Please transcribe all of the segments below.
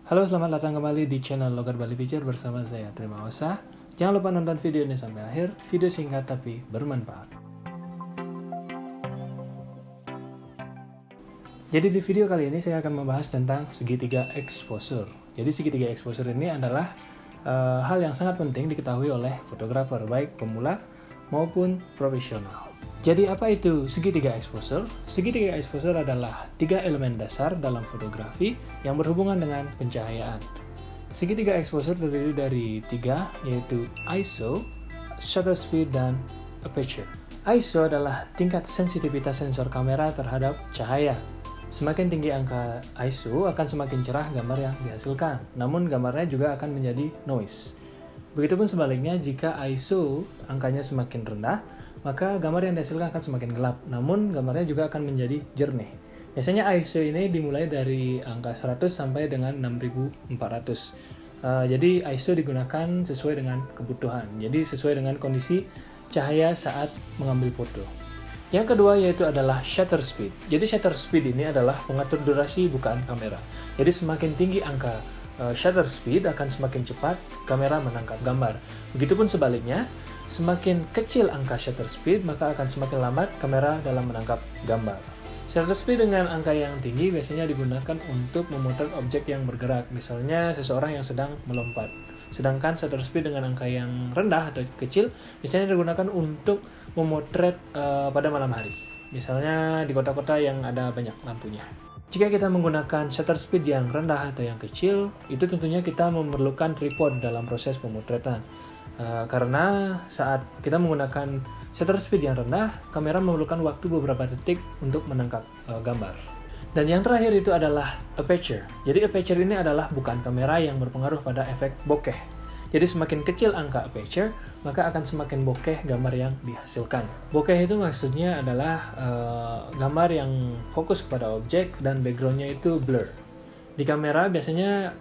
Halo, selamat datang kembali di channel Logat Bali Picture bersama saya, Terima Osa. Jangan lupa nonton video ini sampai akhir, video singkat tapi bermanfaat. Jadi di video kali ini saya akan membahas tentang segitiga exposure. Jadi segitiga exposure ini adalah hal yang sangat penting diketahui oleh fotografer, baik pemula maupun profesional. Jadi apa itu segitiga exposure? Segitiga exposure adalah 3 elemen dasar dalam fotografi yang berhubungan dengan pencahayaan. Segitiga exposure terdiri dari 3, yaitu ISO, shutter speed, dan aperture. ISO adalah tingkat sensitivitas sensor kamera terhadap cahaya. Semakin tinggi angka ISO akan semakin cerah gambar yang dihasilkan, namun gambarnya juga akan menjadi noise. Begitupun sebaliknya, jika ISO angkanya semakin rendah, maka gambar yang dihasilkan akan semakin gelap, namun gambarnya juga akan menjadi jernih. Biasanya ISO ini dimulai dari angka 100 sampai dengan 6400. Jadi ISO digunakan sesuai dengan kebutuhan, jadi sesuai dengan kondisi cahaya saat mengambil foto. Yang kedua yaitu adalah shutter speed. Jadi shutter speed ini adalah pengatur durasi bukaan kamera. Jadi semakin tinggi angka shutter speed akan semakin cepat kamera menangkap gambar. Begitupun sebaliknya, semakin kecil angka shutter speed maka akan semakin lambat kamera dalam menangkap gambar. Shutter speed dengan angka yang tinggi biasanya digunakan untuk memotret objek yang bergerak, misalnya seseorang yang sedang melompat. Sedangkan shutter speed dengan angka yang rendah atau kecil biasanya digunakan untuk memotret pada malam hari, misalnya di kota-kota yang ada banyak lampunya. Jika kita menggunakan shutter speed yang rendah atau yang kecil, itu tentunya kita memerlukan tripod dalam proses pemotretan. Karena saat kita menggunakan shutter speed yang rendah, kamera memerlukan waktu beberapa detik untuk menangkap gambar. Dan yang terakhir itu adalah aperture. Jadi aperture ini adalah bukaan kamera yang berpengaruh pada efek bokeh. Jadi semakin kecil angka aperture, maka akan semakin bokeh gambar yang dihasilkan. Bokeh itu maksudnya adalah gambar yang fokus kepada objek dan backgroundnya itu blur. Di kamera biasanya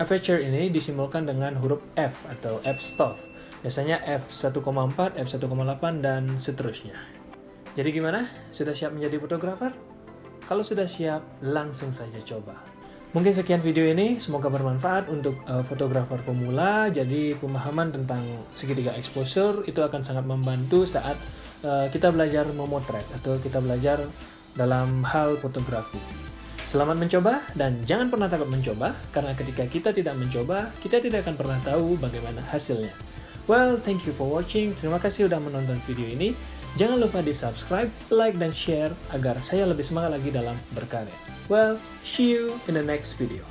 aperture ini disimbolkan dengan huruf F atau f-stop. Biasanya f1,4, f1,8, dan seterusnya. Jadi gimana? Sudah siap menjadi fotografer? Kalau sudah siap, langsung saja coba. Mungkin sekian video ini, semoga bermanfaat untuk fotografer pemula. Jadi pemahaman tentang segitiga exposure itu akan sangat membantu saat kita belajar memotret atau kita belajar dalam hal fotografi. Selamat mencoba dan jangan pernah takut mencoba, karena ketika kita tidak mencoba, kita tidak akan pernah tahu bagaimana hasilnya. Well, thank you for watching. Terima kasih sudah menonton video ini. Jangan lupa di subscribe, like, dan share agar saya lebih semangat lagi dalam berkarya. Well, see you in the next video.